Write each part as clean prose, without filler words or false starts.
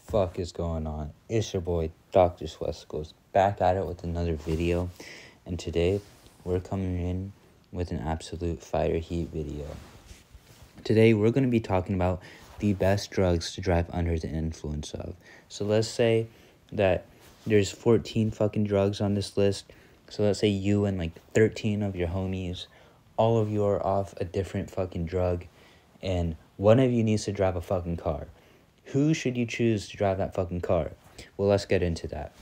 fuck is going on? It's your boy, Dr. Swescos, back at it with another video. And today, we're coming in with an absolute fire heat video. Today, we're going to be talking about the best drugs to drive under the influence of. So let's say that there's 14 fucking drugs on this list. So let's say you and like 13 of your homies, all of you are off a different fucking drug, and one of you needs to drive a fucking car. Who should you choose to drive that fucking car? Well, let's get into that.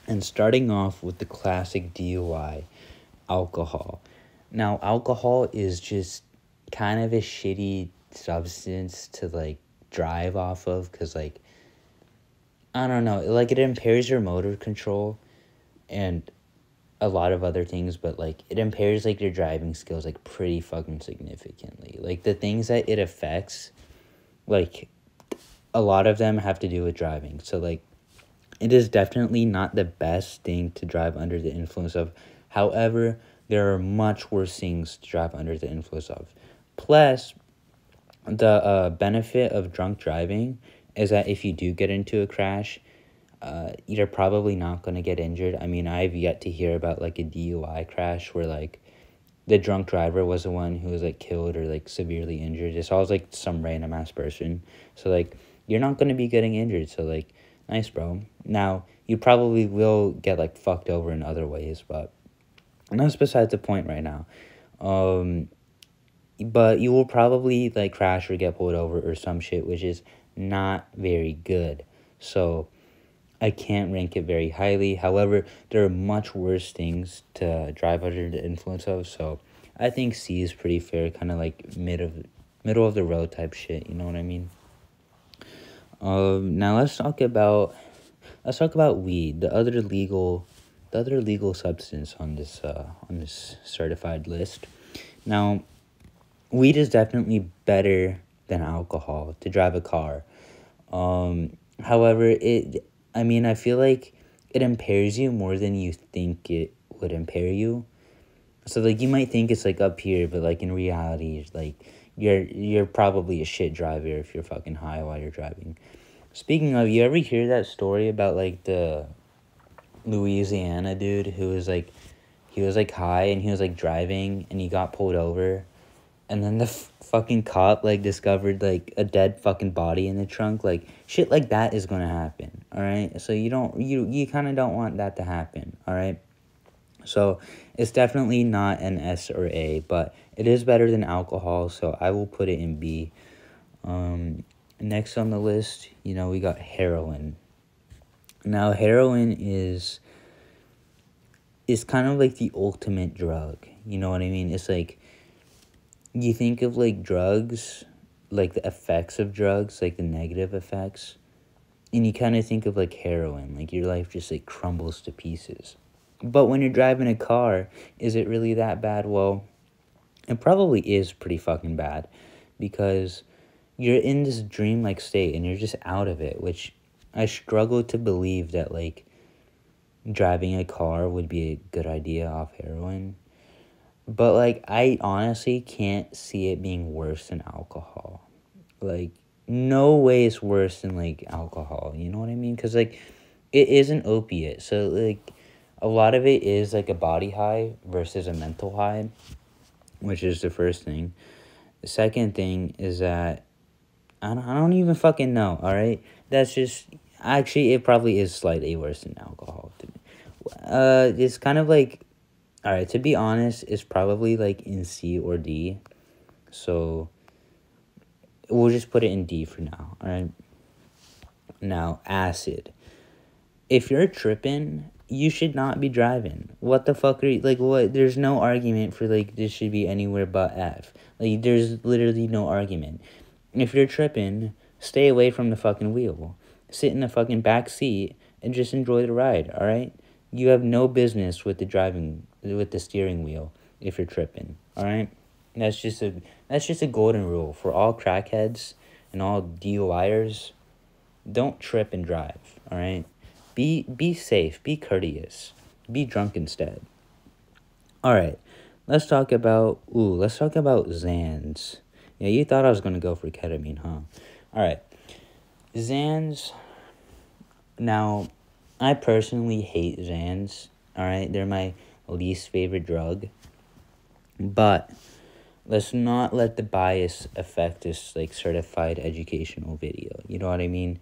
And starting off with the classic DUI, alcohol. Now, alcohol is just kind of a shitty substance to, like, drive off of, because, like, I don't know, like, it impairs your motor control and a lot of other things, but, like, it impairs, like, your driving skills, like, pretty fucking significantly. Like, the things that it affects, like, a lot of them have to do with driving. So, like, it is definitely not the best thing to drive under the influence of. However, there are much worse things to drive under the influence of. Plus, the benefit of drunk driving is that if you do get into a crash, you're probably not going to get injured. I mean, I've yet to hear about, like, a DUI crash where, like, the drunk driver was the one who was, like, killed or, like, severely injured. It's always, like, some random-ass person. So, like, you're not going to be getting injured. So, like, nice, bro. Now, you probably will get, like, fucked over in other ways, but that's besides the point right now. But you will probably, like, crash or get pulled over or some shit, which is not very good. So I can't rank it very highly. However, there are much worse things to drive under the influence of. So I think C is pretty fair, kind of like middle of the road type shit. You know what I mean? Now let's talk about weed, the other legal substance on this certified list. Now, weed is definitely better than alcohol to drive a car. However, I feel like it impairs you more than you think it would impair you. So, like, you might think it's, like, up here, but, like, in reality, like, you're probably a shit driver if you're fucking high while you're driving. Speaking of, you ever hear that story about, like, the Louisiana dude who was, like, he was, like, high and he was, like, driving and he got pulled over, and then the fucking cop, like, discovered, like, a dead fucking body in the trunk? Like, shit like that is gonna happen, alright? So you kind of don't want that to happen, alright? So it's definitely not an S or A, but it is better than alcohol, so I will put it in B. Next on the list, we got heroin. Now, heroin is kind of like the ultimate drug. You know what I mean? It's like, you think of, like, drugs, like the effects of drugs, like the negative effects, and you kind of think of, like, heroin, like your life just, like, crumbles to pieces. But when you're driving a car, is it really that bad? Well, it probably is pretty fucking bad, because you're in this dream-like state and you're just out of it, which I struggle to believe that, like, driving a car would be a good idea off heroin. But, like, I honestly can't see it being worse than alcohol. Like, no way it's worse than, like, alcohol, you know what I mean? Because, like, it is an opiate, so, like, a lot of it is, like, a body high versus a mental high, which is the first thing. The second thing is that I don't even fucking know, alright? That's just, actually, it probably is slightly worse than alcohol to me. It's kind of like, alright, to be honest, it's probably, like, in C or D. So we'll just put it in D for now, alright? Now, acid. If you're tripping, you should not be driving. What the fuck are you, like, what? There's no argument for, like, this should be anywhere but F. Like, there's literally no argument. If you're tripping, stay away from the fucking wheel. Sit in the fucking back seat and just enjoy the ride, alright? You have no business with the steering wheel if you're tripping, alright? That's just a golden rule for all crackheads and all DUIers. Don't trip and drive, alright? Be safe, be courteous, be drunk instead. Alright, let's talk about Xans. Yeah, you thought I was gonna go for ketamine, huh? Alright, Xans, Now, I personally hate Xans. All right, they're my least favorite drug. But let's not let the bias affect this like certified educational video. You know what I mean?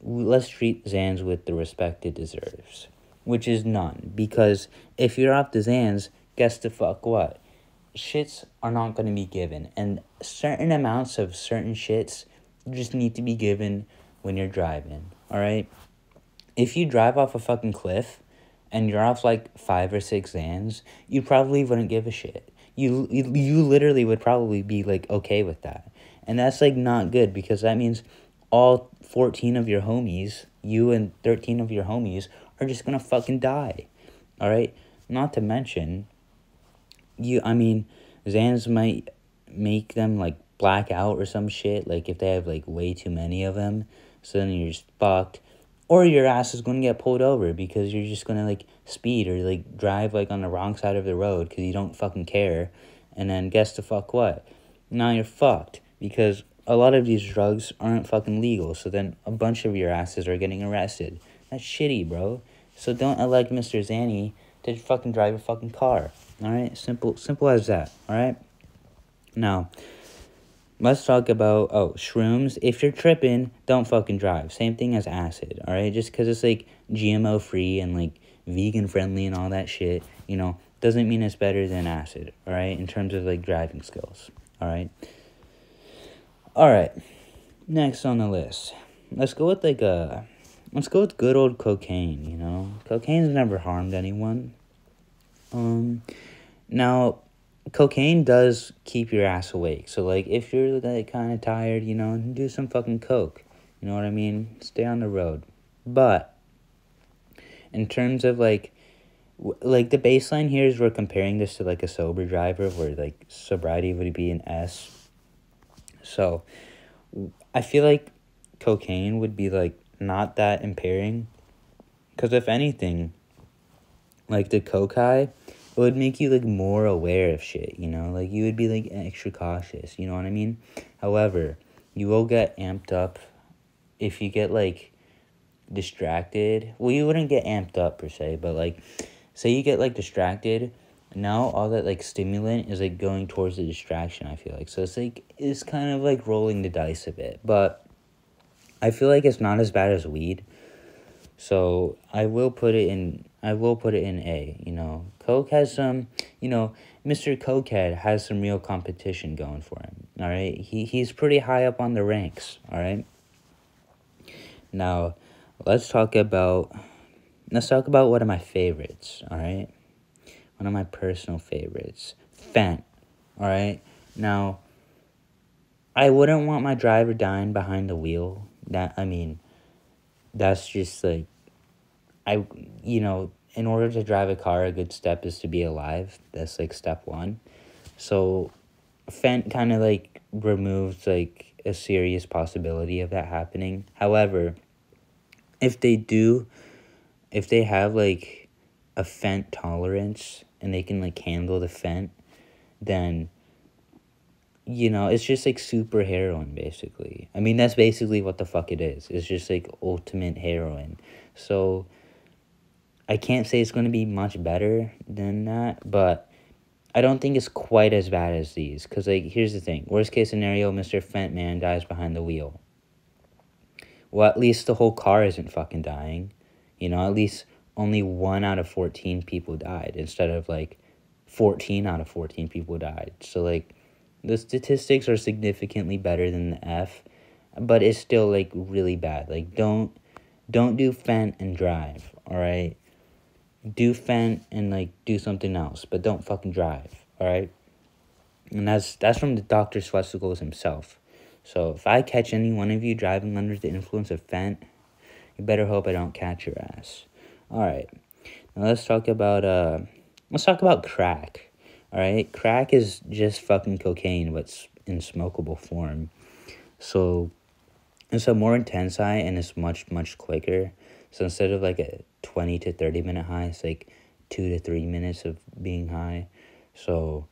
Let's treat Xans with the respect it deserves, which is none. Because if you're off the Xans, guess the fuck what? Shits are not going to be given, and certain amounts of certain shits just need to be given when you're driving. All right. If you drive off a fucking cliff and you're off like 5 or 6 Xans, you probably wouldn't give a shit. You literally would probably be like okay with that. And that's like not good, because that means all 14 of your homies, you and 13 of your homies, are just gonna fucking die. All right? Not to mention, Xans might make them like black out or some shit, like if they have like way too many of them, so then you're just fucked. Or your ass is gonna get pulled over because you're just gonna like speed or like drive like on the wrong side of the road because you don't fucking care. And then guess the fuck what? Now you're fucked because a lot of these drugs aren't fucking legal, so then a bunch of your asses are getting arrested. That's shitty, bro. So don't elect Mr. Zanny to fucking drive a fucking car. Alright? Simple as that. Alright? Now, let's talk about, shrooms. If you're tripping, don't fucking drive. Same thing as acid, alright? Just because it's, like, GMO-free and, like, vegan-friendly and all that shit, doesn't mean it's better than acid, alright? In terms of, like, driving skills, alright? Alright, next on the list. Let's go with, let's go with good old cocaine, Cocaine's never harmed anyone. Now, cocaine does keep your ass awake. So, like, if you're, like, kind of tired, do some fucking coke. You know what I mean? Stay on the road. But, in terms of, like the baseline here is we're comparing this to, like, a sober driver where, like, sobriety would be an S. So, I feel like cocaine would be, like, not that impairing. Because if anything, like, the coke high, it would make you, like, more aware of shit, Like, you would be, like, extra cautious, you know what I mean? However, you will get amped up if you get, like, distracted. Well, you wouldn't get amped up, per se, but, like, say you get, like, distracted, now all that, like, stimulant is, like, going towards the distraction, I feel like. So it's, like, it's kind of, like, rolling the dice a bit. But I feel like it's not as bad as weed. So I will put it in A, Coke has some, Mr. Cokehead has some real competition going for him, all right? He's pretty high up on the ranks, all right? Now, let's talk about one of my favorites, all right? One of my personal favorites, Fent, all right? Now, I wouldn't want my driver dying behind the wheel. That's just, like, in order to drive a car, a good step is to be alive. That's, like, step one. So, Fent kind of, like, removes, like, a serious possibility of that happening. However, if they have, like, a Fent tolerance and they can, like, handle the Fent, then, it's just, like, super heroin, basically. I mean, that's basically what the fuck it is. It's just, like, ultimate heroin. So, I can't say it's going to be much better than that, but I don't think it's quite as bad as these. Because, like, here's the thing. Worst case scenario, Mr. Fent Man dies behind the wheel. Well, at least the whole car isn't fucking dying. At least only 1 out of 14 people died instead of, like, 14 out of 14 people died. So, like, the statistics are significantly better than the F, but it's still, like, really bad. Like, don't do Fent and drive, all right? Do Fent and, like, do something else, but don't fucking drive, all right? And that's from the Dr. Swesticles himself. So if I catch any one of you driving under the influence of Fent, you better hope I don't catch your ass. All right. Now let's talk about crack. All right? Crack is just fucking cocaine, but in smokable form. So it's a more intense high, and it's much, much quicker. So instead of, like, a 20 to 30 minute high, it's, like, 2 to 3 minutes of being high. So,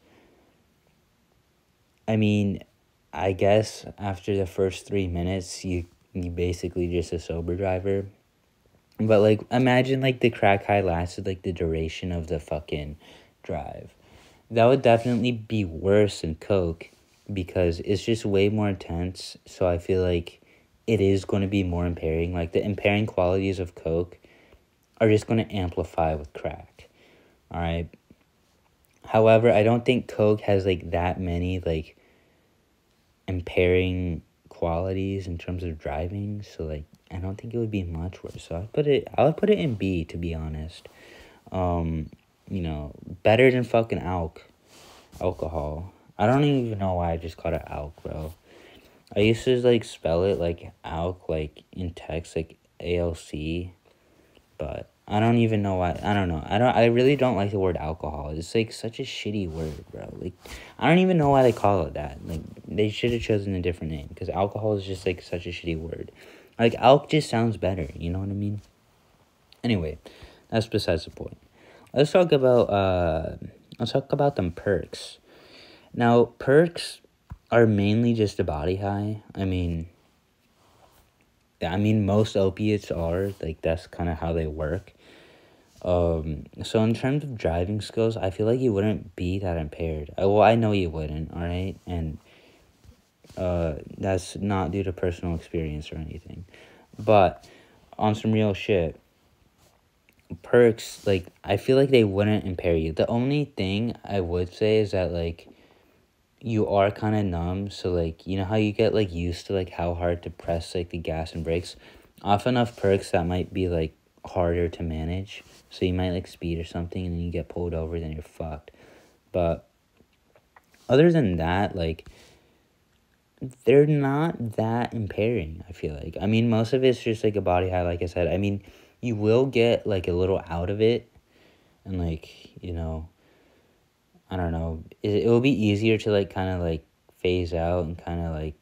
I mean, I guess after the first 3 minutes, you basically just a sober driver. But, like, imagine, like, the crack high lasted, like, the duration of the fucking drive. That would definitely be worse than coke because it's just way more intense. So I feel like it is going to be more impairing. Like, the impairing qualities of coke are just going to amplify with crack. All right. However, I don't think coke has, like, that many, like, impairing qualities in terms of driving. So, like, I don't think it would be much worse. So I would put it in B, to be honest. You know, better than fucking alcohol. I don't even know why I just called it alk, bro. I used to, like, spell it like alk, like, in text, like ALC, but I don't even know why. I don't know. I really don't like the word alcohol. It's, like, such a shitty word, bro. Like, I don't even know why they call it that. Like, they should have chosen a different name, because alcohol is just, like, such a shitty word. Like, alk just sounds better, you know what I mean? Anyway, that's besides the point. Let's talk about them perks. Now, perks are mainly just a body high. I mean, most opiates are, like, that's kind of how they work. So in terms of driving skills, I feel like you wouldn't be that impaired. Well, I know you wouldn't, all right? And that's not due to personal experience or anything. But on some real shit, perks, like, I feel like they wouldn't impair you. The only thing I would say is that, like, you are kind of numb, so, like, you know how you get, like, used to, like, how hard to press, like, the gas and brakes? Off enough perks, that might be, like, harder to manage, so you might, like, speed or something, and then you get pulled over, then you're fucked. But other than that, like, they're not that impairing, I feel like. I mean, most of it's just, like, a body high, like I said. I mean, you will get, like, a little out of it, and, like, you know, I don't know, it will be easier to, like, kind of, like, phase out and kind of, like,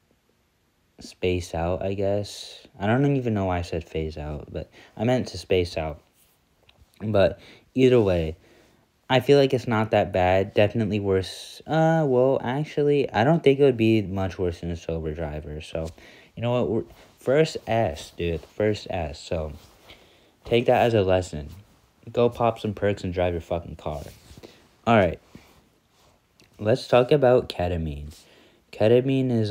space out, I guess. I don't even know why I said phase out, but I meant to space out. But either way, I feel like it's not that bad. Definitely worse. Well, actually, I don't think it would be much worse than a sober driver. So, you know what? First S, dude. First S. So, take that as a lesson. Go pop some perks and drive your fucking car. Alright. Let's talk about ketamine. Ketamine is,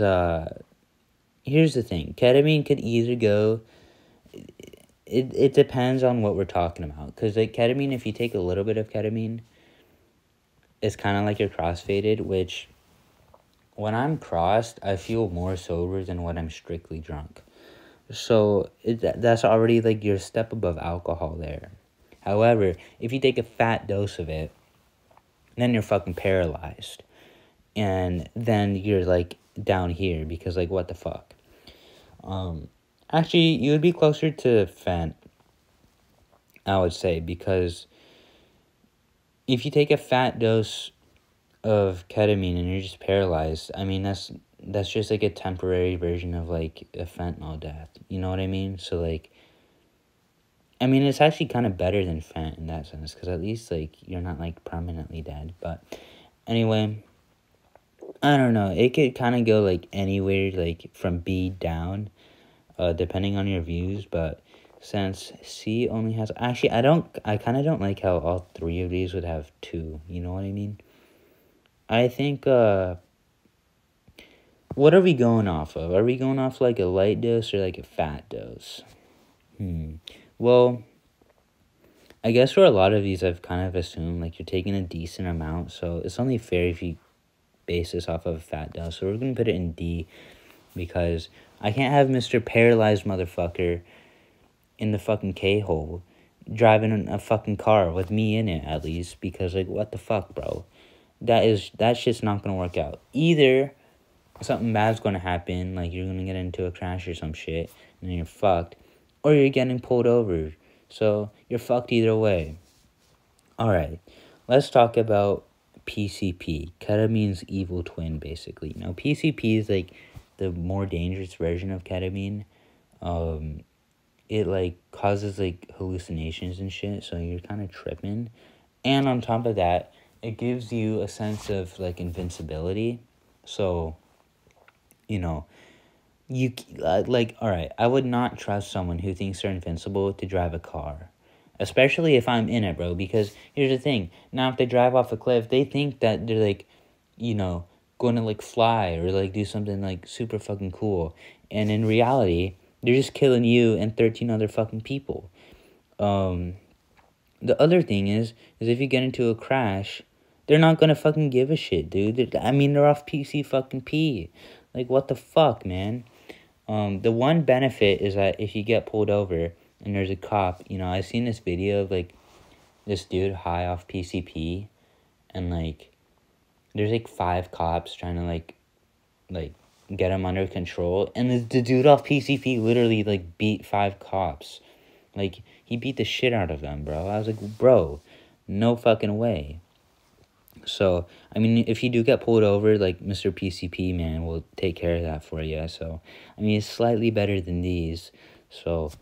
here's the thing. Ketamine could either go... It depends on what we're talking about. Because, like, ketamine, if you take a little bit of ketamine, it's kind of like you're crossfaded, which, when I'm crossed, I feel more sober than when I'm strictly drunk. So, that's already, like, you're a step above alcohol there. However, if you take a fat dose of it, then you're fucking paralyzed. And then you're, like, down here, because, like, what the fuck? Actually, you would be closer to fent, I would say, because if you take a fat dose of ketamine and you're just paralyzed, I mean, that's just, like, a temporary version of, like, a fentanyl death. You know what I mean? So, like, I mean, it's actually kind of better than fent in that sense, because at least, like, you're not, like, permanently dead. But anyway, I don't know. It could kind of go, like, anywhere, like, from B down, depending on your views. But since C only has... Actually, I kind of don't like how all three of these would have 2. You know what I mean? I think, what are we going off of? Are we going off, like, a light dose or, like, a fat dose? Well, I guess for a lot of these, I've kind of assumed, like, you're taking a decent amount, so it's only fair if you base this off of a fat dose. So we're going to put it in D, because I can't have Mr. Paralyzed Motherfucker in the fucking K-hole driving a fucking car with me in it, at least, because, like, what the fuck, bro? That shit's not gonna work out. Either something bad's gonna happen, like you're gonna get into a crash or some shit, and then you're fucked, or you're getting pulled over. So you're fucked either way. Alright, let's talk about PCP. Ketamine's evil twin, basically. Now, PCP is, like, the more dangerous version of ketamine. It, like, causes, like, hallucinations and shit, so you're kind of tripping. And on top of that, it gives you a sense of, like, invincibility. So, you know, like, all right, I would not trust someone who thinks they're invincible to drive a car, especially if I'm in it, bro. Because here's the thing: now, if they drive off a cliff, they think that they're like, you know, going to like fly or like do something like super fucking cool, and in reality, they're just killing you and 13 other fucking people. Um, the other thing is if you get into a crash, they're not gonna fucking give a shit, dude. I mean, they're off PC fucking P. Like, what the fuck, man? The one benefit is that if you get pulled over and there's a cop, I've seen this video of like this dude high off PCP, and like there's like 5 cops trying to like get him under control, and the dude off PCP literally like beat 5 cops. Like, he beat the shit out of them, bro. I was like, bro, no fucking way. So, I mean, if you do get pulled over, like, Mr. PCP, man, will take care of that for you. So, I mean, it's slightly better than these. So,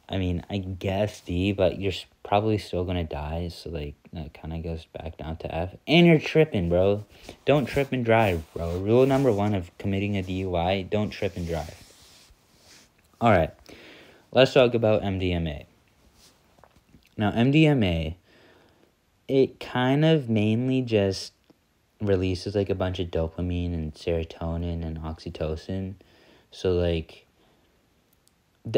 I mean, I guess D, but you're probably still gonna die. So, like, that kind of goes back down to F. And you're tripping, bro. Don't trip and drive, bro. Rule number 1 of committing a DUI, don't trip and drive. Alright, let's talk about MDMA. Now, MDMA, it kind of mainly just releases like a bunch of dopamine and serotonin and oxytocin. So like,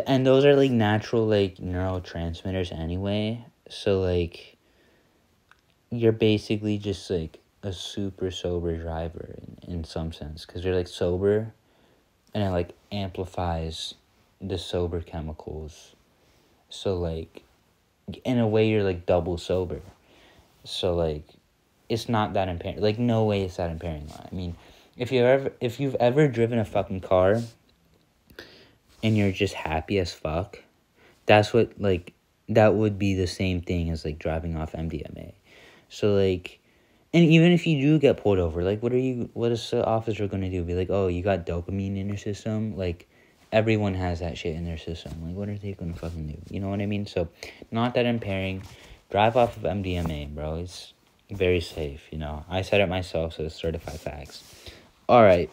and those are like natural like neurotransmitters anyway. So like, you're basically just like a super sober driver in some sense, because you're like sober, and it like amplifies the sober chemicals. So like, in a way, you're like double sober. So like, it's not that impairing. Like, no way it's that impairing. I mean, if you've ever driven a fucking car and you're just happy as fuck, that's what, like, that would be the same thing as like driving off MDMA. So like, and even if you do get pulled over, like, what is the officer gonna do? Be like, oh, you got dopamine in your system? Like, everyone has that shit in their system. Like, what are they gonna fucking do? You know what I mean? So, not that impairing. Drive off of MDMA, bro. It's very safe, I said it myself, so it's certified facts. Alright.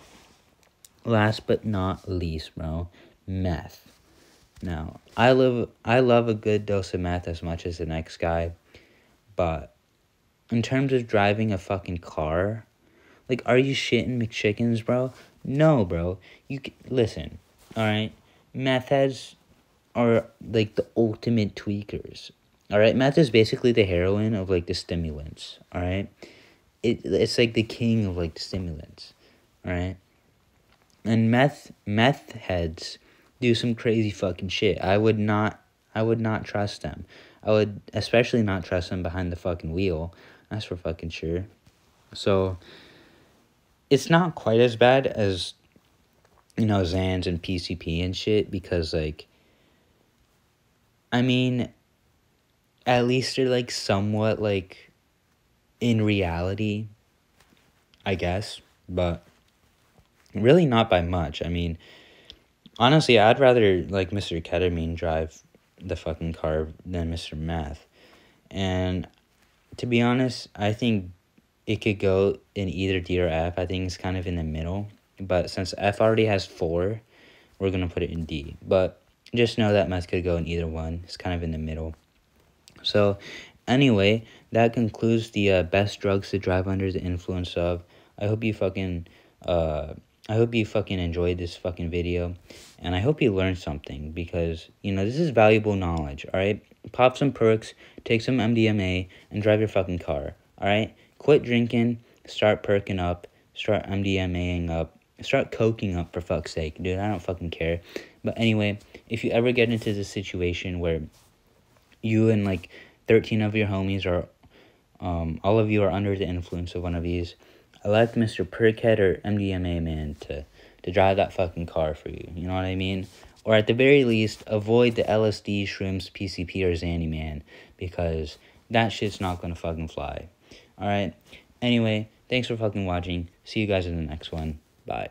Last but not least, bro. Meth. Now, I love a good dose of meth as much as the next guy, but in terms of driving a fucking car, like, are you shitting McChickens, bro? No, bro. Listen, alright? Meth heads are like the ultimate tweakers. Alright, meth is basically the heroin of like the stimulants. Alright, it's like the king of like the stimulants. Alright, and meth heads do some crazy fucking shit. I would not trust them. I would especially not trust them behind the fucking wheel. That's for fucking sure. So it's not quite as bad as Xans and PCP and shit, because like, I mean, at least they're like somewhat like in reality, I guess, but really not by much. I mean, honestly, I'd rather like Mr. Ketamine drive the fucking car than Mr. Meth. And to be honest, I think it could go in either D or F. I think it's kind of in the middle, but since F already has 4, we're gonna put it in D. But just know that Meth could go in either one. It's kind of in the middle. So, anyway, that concludes the best drugs to drive under the influence of. I hope you fucking enjoyed this fucking video, and I hope you learned something, because, this is valuable knowledge, alright? Pop some perks, take some MDMA, and drive your fucking car, alright? Quit drinking, start perking up, start MDMAing up, start coking up, for fuck's sake, dude, I don't fucking care. But anyway, if you ever get into this situation where you and like 13 of your homies are, all of you are under the influence of one of these, elect Mr. Perkhead or MDMA man to drive that fucking car for you. You know what I mean? Or at the very least, avoid the LSD, shrooms, PCP, or Xanny man, because that shit's not gonna fucking fly. Alright? Anyway, thanks for fucking watching. See you guys in the next one. Bye.